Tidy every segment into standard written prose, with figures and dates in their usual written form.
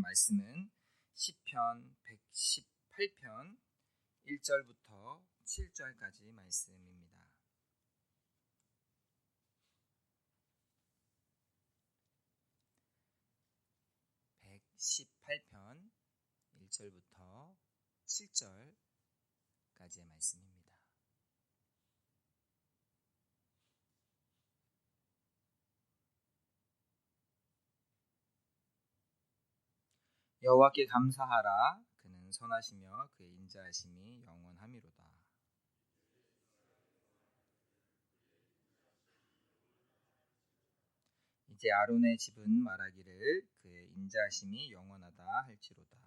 말씀은 시편 118편 1절부터 7절까지 말씀입니다. (118편) 1절부터 7절까지의 말씀입니다. 여호와께 감사하라. 그는 선하시며 그의 인자하심이 영원하미로다. 이제 아론의 집은 말하기를 그의 인자하심이 영원하다 할지로다.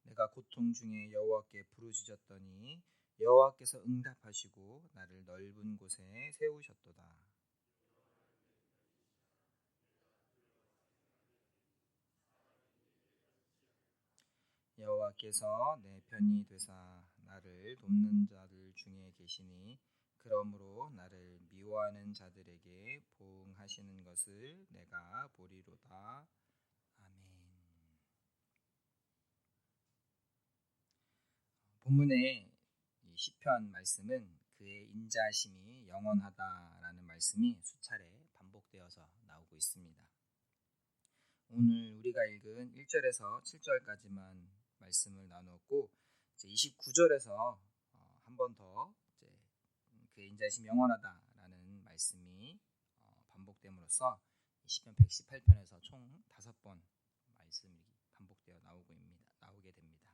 내가 고통 중에 여호와께 부르짖었더니 여호와께서 응답하시고 나를 넓은 곳에 세우셨도다. 여호와께서 내 편이 되사 나를 돕는 자들 중에 계시니 그러므로 나를 미워하는 자들에게 보응하시는 것을 내가 보리로다. 아멘. 본문의 이 시편 말씀은 그의 인자하심이 영원하다라는 말씀이 수차례 반복되어서 나오고 있습니다. 오늘 우리가 읽은 1절에서 7절까지만 말씀을 나누었고 이제 29절에서 한 번 더 그의 인자하심이 영원하다라는 말씀이 반복됨으로써 시편 118편에서 총 5번 말씀이 반복되어 나오게 됩니다.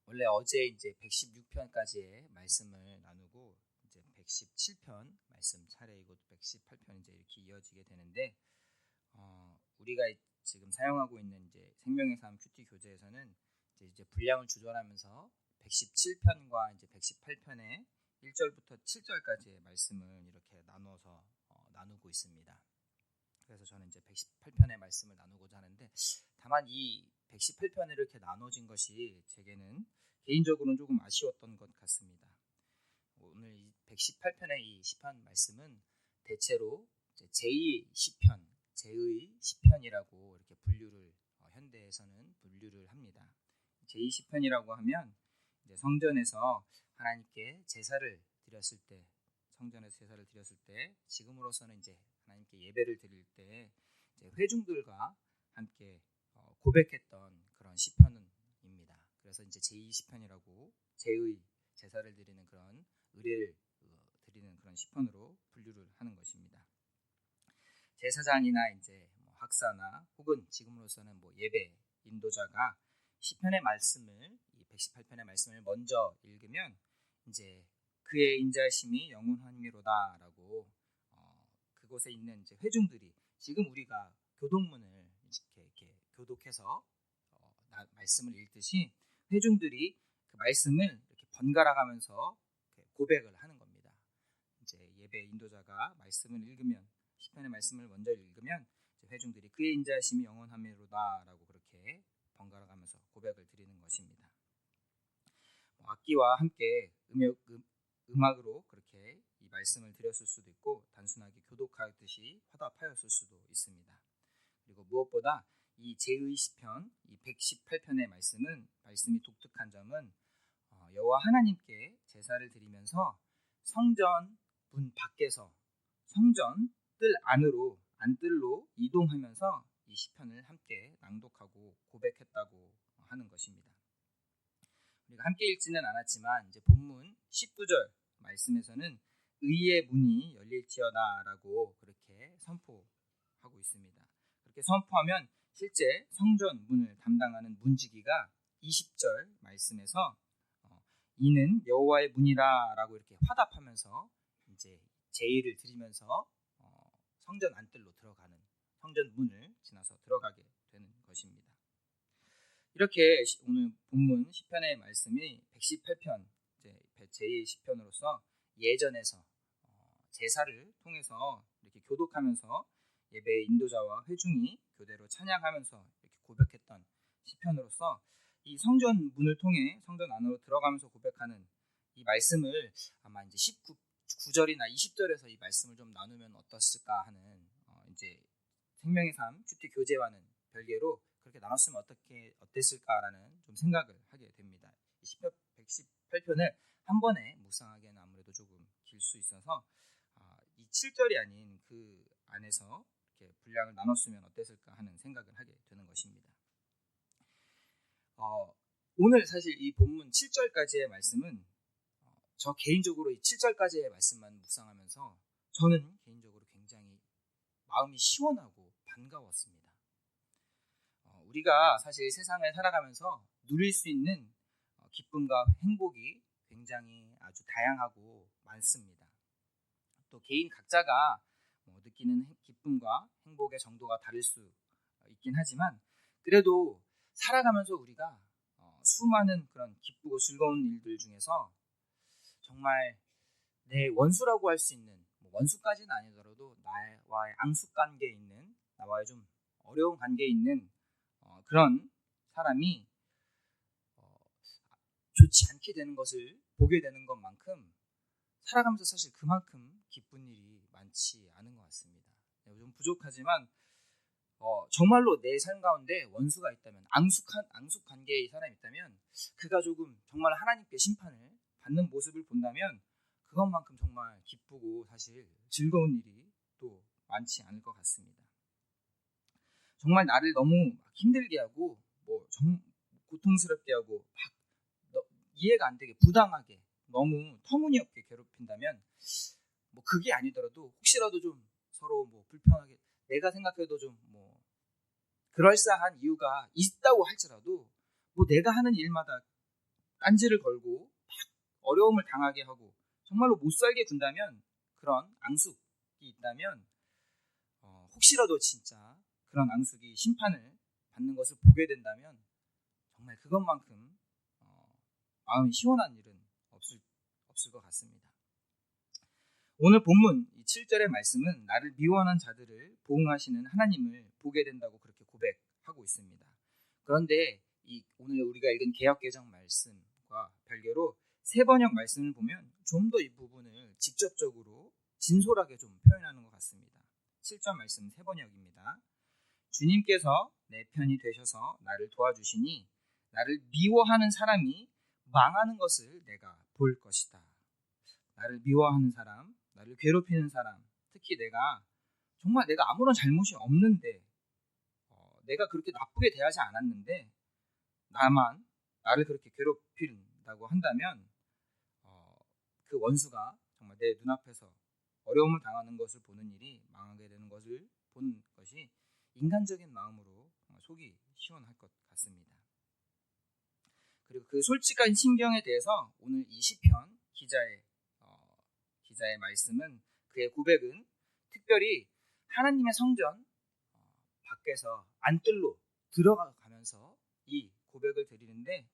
원래 어제 이제 116편까지의 말씀을 나누고 이제 117편 말씀 차례이고 118편 이제 이렇게 이어지게 되는데 우리가 지금 사용하고 있는 이제 생명의 삶 큐티 교재에서는 이제 분량을 조절하면서 117편과 이제 118편의 1절부터 7절까지의 말씀을 이렇게 나눠서 나누고 있습니다. 그래서 저는 이제 118편의 말씀을 나누고자 하는데 다만 이 118편을 이렇게 나눠진 것이 제게는 개인적으로는 조금 아쉬웠던 것 같습니다. 오늘 이 118편의 이 시편 말씀은 대체로 제2 시편, 제의 시편이라고 이렇게 분류를 현대에서는 분류를 합니다. 제2 시편이라고 하면 이제 성전에서 하나님께 제사를 드렸을 때 지금으로서는 이제 하나님께 예배를 드릴 때 이제 회중들과 함께 고백했던 그런 시편입니다. 그래서 이제 제2 시편이라고 제의 제사를 드리는 그런 의례를 드리는 그런 시편으로 분류를 하는 것입니다. 제사장이나 이제 학사나 혹은 지금으로서는 예배 인도자가 시편의 말씀을 이 118편의 말씀을 먼저 읽으면 이제 그의 인자하심이 영원하미로다라고 그곳에 있는 이제 회중들이 지금 우리가 교독문을 이렇게 교독해서 말씀을 읽듯이 회중들이 그 말씀을 이렇게 번갈아 가면서 고백을 하는 겁니다. 이제 예배 인도자가 말씀을 읽으면 시편의 말씀을 먼저 읽으면 회중들이 그의 인자하심이 영원하미로다라고 그렇게 번갈아 가면서 고백을 드리는 것입니다. 악기와 함께 음악으로 그렇게 이 말씀을 드렸을 수도 있고 단순하게 교독하듯이 화답하였을 수도 있습니다. 그리고 무엇보다 이 제2 시편, 이 118편의 말씀이 독특한 점은 여호와 하나님께 제사를 드리면서 성전 문 밖에서 성전 뜰 안으로 안뜰로 이동하면서 이 시편을 함께 낭독하고 고백했다고 하는 것입니다. 우리가 함께 읽지는 않았지만 이제 본문 19절 말씀에서는 의의 문이 열릴지어다라고 그렇게 선포하고 있습니다. 그렇게 선포하면 실제 성전 문을 담당하는 문지기가 20절 말씀에서 이는 여호와의 문이라라고 이렇게 화답하면서 이제 제의를 드리면서 성전 안뜰로 들어가는 성전 문을 지나서 들어가게 되는 것입니다. 이렇게 오늘 본문 시편의 말씀이 118편 제2 시편으로서 예전에서 제사를 통해서 이렇게 교독하면서 예배 인도자와 회중이 교대로 찬양하면서 이렇게 고백했던 시편으로서 이 성전 문을 통해 성전 안으로 들어가면서 고백하는 이 말씀을 아마 이제 19절 19절이나 20절에서 이 말씀을 좀 나누면 어떻을까 하는 이제 생명의 삶 큐티 교재와는 별개로 그렇게 나눴으면 어땠을까라는 좀 생각을 하게 됩니다. 118편을 한 번에 묵상하기에는 아무래도 조금 길 수 있어서 이 7절이 아닌 그 안에서 이렇게 분량을 나눴으면 어땠을까 하는 생각을 하게 되는 것입니다. 오늘 사실 이 본문 7절까지의 말씀은 저 개인적으로 이 7절까지의 말씀만 묵상하면서 저는 개인적으로 굉장히 마음이 시원하고 반가웠습니다. 우리가 사실 세상을 살아가면서 누릴 수 있는 기쁨과 행복이 굉장히 아주 다양하고 많습니다. 또 개인 각자가 느끼는 기쁨과 행복의 정도가 다를 수 있긴 하지만 그래도 살아가면서 우리가 수많은 그런 기쁘고 즐거운 일들 중에서 정말 내 원수라고 할 수 있는 원수까지는 아니더라도 나와의 앙숙 관계에 있는 나와의 좀 어려운 관계에 있는 그런 사람이 좋지 않게 되는 것을 보게 되는 것만큼 살아가면서 사실 그만큼 기쁜 일이 많지 않은 것 같습니다. 좀 부족하지만 정말로 내 삶 가운데 원수가 있다면 앙숙 관계의 사람이 있다면 그가 조금 정말 하나님께 심판을 받는 모습을 본다면 그것만큼 정말 기쁘고 사실 즐거운 일이 또 많지 않을 것 같습니다. 정말 나를 너무 힘들게 하고 고통스럽게 하고 이해가 안 되게 부당하게 너무 터무니없게 괴롭힌다면 그게 아니더라도 혹시라도 좀 서로 불편하게 내가 생각해도 좀 그럴싸한 이유가 있다고 할지라도 내가 하는 일마다 딴지를 걸고 어려움을 당하게 하고 정말로 못 살게 군다면 그런 앙숙이 있다면 혹시라도 진짜 그런 앙숙이 심판을 받는 것을 보게 된다면 정말 그것만큼 마음이 시원한 일은 없을 것 같습니다. 오늘 본문 7절의 말씀은 나를 미워하는 자들을 보응하시는 하나님을 보게 된다고 그렇게 고백하고 있습니다. 그런데 오늘 우리가 읽은 개역개정 말씀과 별개로 세번역 말씀을 보면 좀 더 이 부분을 직접적으로 진솔하게 좀 표현하는 것 같습니다. 7절 말씀 세번역입니다. 주님께서 내 편이 되셔서 나를 도와주시니 나를 미워하는 사람이 망하는 것을 내가 볼 것이다. 나를 미워하는 사람, 나를 괴롭히는 사람, 특히 정말 내가 아무런 잘못이 없는데 내가 그렇게 나쁘게 대하지 않았는데 나를 그렇게 괴롭힌다고 한다면 그 원수가 정말 내 눈앞에서 어려움을 당하는 것을 보는 일이 망하게 되는 것을 보는 것이 인간적인 마음으로 속이 시원할 것 같습니다. 그리고 그 솔직한 심경에 대해서 오늘 이 시편 기자의 말씀은 그의 고백은 특별히 하나님의 성전 밖에서 안뜰로 들어가면서 이 고백을 드리는데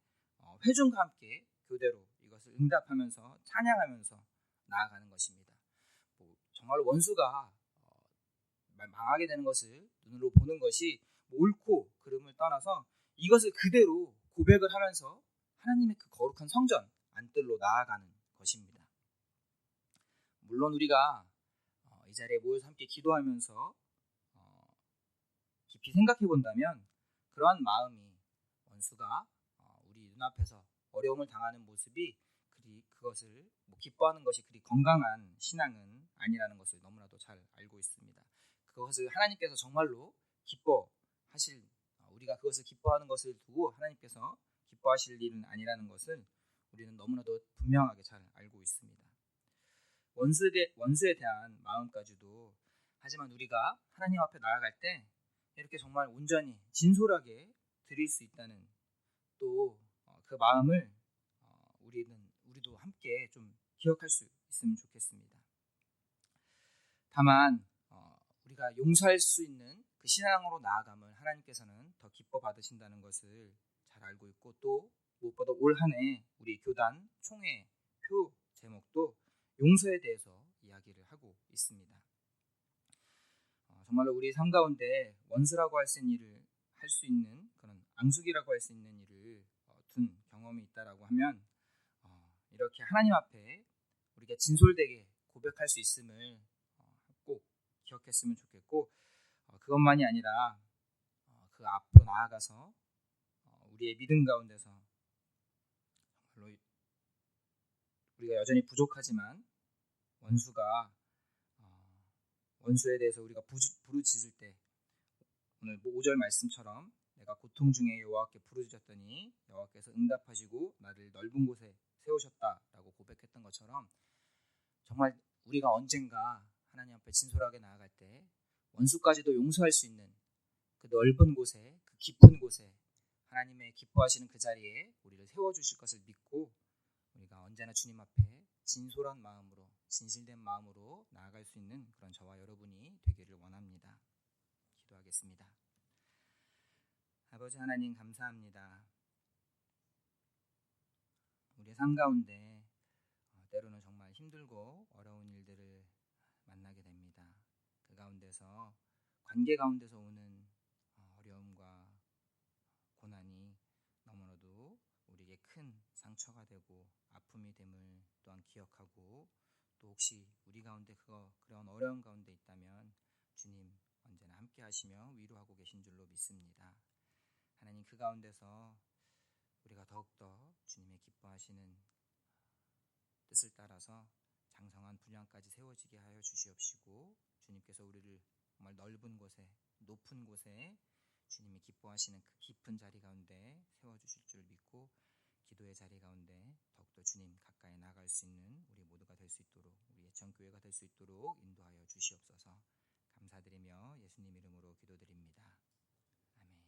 회중과 함께 교대로 이것을 응답하면서 찬양하면서 나아가는 것입니다. 정말 원수가 망하게 되는 것을 눈으로 보는 것이 옳고 그름을 떠나서 이것을 그대로 고백을 하면서 하나님의 그 거룩한 성전 안뜰로 나아가는 것입니다. 물론 우리가 이 자리에 모여서 함께 기도하면서 깊이 생각해 본다면 그러한 마음이 원수가 우리 눈앞에서 어려움을 당하는 모습이 그것을 기뻐하는 것이 그리 건강한 신앙은 아니라는 것을 너무나도 잘 알고 있습니다. 그것을 하나님께서 정말로 기뻐하실 우리가 그것을 기뻐하는 것을 두고 하나님께서 기뻐하실 일은 아니라는 것을 우리는 너무나도 분명하게 잘 알고 있습니다. 원수에 대한 마음까지도 하지만 우리가 하나님 앞에 나아갈 때 이렇게 정말 온전히 진솔하게 드릴 수 있다는 또 그 마음을 우리도 함께 좀 기억할 수 있으면 좋겠습니다. 다만 우리가 용서할 수 있는 그 신앙으로 나아감을 하나님께서는 더 기뻐 받으신다는 것을 잘 알고 있고 또 무엇보다 올 한 해 우리 교단 총회 표 제목도 용서에 대해서 이야기를 하고 있습니다. 정말로 우리 삶 가운데 원수라고 할 수 있는 그런 앙숙이라고 할 수 있는 일을 둔 경험이 있다라고 하면 이렇게 하나님 앞에 우리가 진솔되게 고백할 수 있음을 꼭 기억했으면 좋겠고, 그것만이 아니라 그 앞으로 나아가서 우리의 믿음 가운데서 정말로 우리가 여전히 부족하지만 원수가 원수에 대해서 우리가 부르짖을 때, 오늘 5절 말씀처럼 내가 고통 중에 여호와께 부르짖었더니 여호와께서 응답하시고 나를 넓은 곳에 세우셨다라고 고백했던 것처럼, 정말 우리가 언젠가 하나님 앞에 진솔하게 나아갈 때 원수까지도 용서할 수 있는 그 넓은 곳에, 그 깊은 곳에 하나님의 기뻐하시는 그 자리에 우리를 세워주실 것을 믿고, 우리가 언제나 주님 앞에 진솔한 마음으로, 진실된 마음으로 나아갈 수 있는 그런 저와 여러분이 되기를 원합니다. 기도하겠습니다. 아버지 하나님, 감사합니다. 우리의 삶 가운데 때로는 정말 힘들고 어려운 일들을 만나게 됩니다. 그 가운데서, 관계 가운데서 오는 어려움과 고난이 너무나도 우리에게 큰 상처가 되고 아픔이 됨을 또한 기억하고, 또 혹시 우리 가운데 그런 어려운 가운데 있다면 주님 언제나 함께 하시며 위로하고 계신 줄로 믿습니다. 하나님, 그 가운데서 우리가 더욱더 주님의 기뻐하시는 뜻을 따라서 장성한 분량까지 세워지게 하여 주시옵시고, 주님께서 우리를 정말 넓은 곳에, 높은 곳에 주님이 기뻐하시는 그 깊은 자리 가운데 세워주실 줄 믿고, 기도의 자리 가운데 더욱더 주님 가까이 나아갈 수 있는 우리 모두가 될 수 있도록, 우리 예천교회가 될 수 있도록 인도하여 주시옵소서. 감사드리며 예수님 이름으로 기도드립니다. 아멘.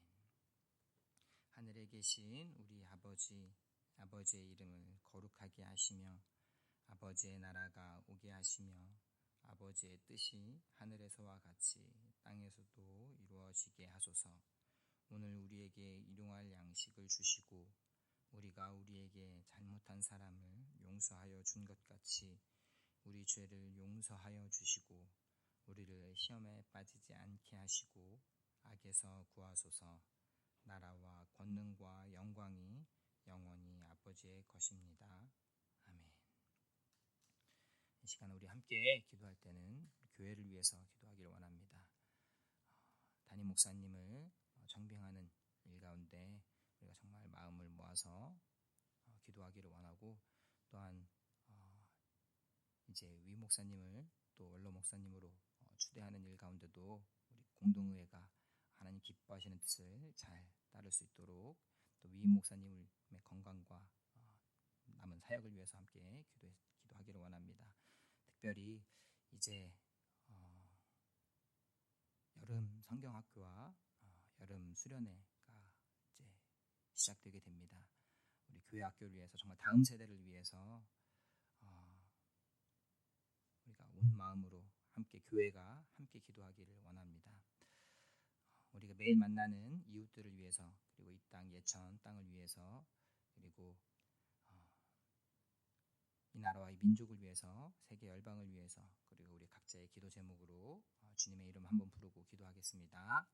하늘에 계신 우리 아버지의 이름을 거룩하게 하시며 아버지의 나라가 오게 하시며 아버지의 뜻이 하늘에서와 같이 땅에서도 이루어지게 하소서. 오늘 우리에게 일용할 양식을 주시고 우리가 우리에게 잘못한 사람을 용서하여 준 것 같이 우리 죄를 용서하여 주시고 우리를 시험에 빠지지 않게 하시고 악에서 구하소서. 나라와 권능과 영광이 영원히 아버지의 것입니다. 아멘. 이 시간 우리 함께 기도할 때는 교회를 위해서 기도하기를 원합니다. 담임 목사님을 정빙하는 일 가운데 우리가 정말 마음을 모아서 기도하기를 원하고, 또한 이제 위 목사님을 또 원로 목사님으로 추대하는 일 가운데도 우리 공동의회가 하나님 기뻐하시는 뜻을 잘 따를 수 있도록, 또 위 목사님의 건강과 남은 사역을 위해서 함께 기도하기를 원합니다. 특별히 이제 여름 성경학교와 여름 수련회가 이제 시작되게 됩니다. 우리 교회 학교를 위해서, 정말 다음 세대를 위해서 우리가 온 마음으로 함께, 교회가 함께 기도하기를 원합니다. 우리가 매일 만나는 이웃들을 위해서, 그리고 이 땅 예천 땅을 위해서, 그리고 이 나라와 이 민족을 위해서, 세계 열방을 위해서, 그리고 우리 각자의 기도 제목으로 주님의 이름 한번 부르고 기도하겠습니다.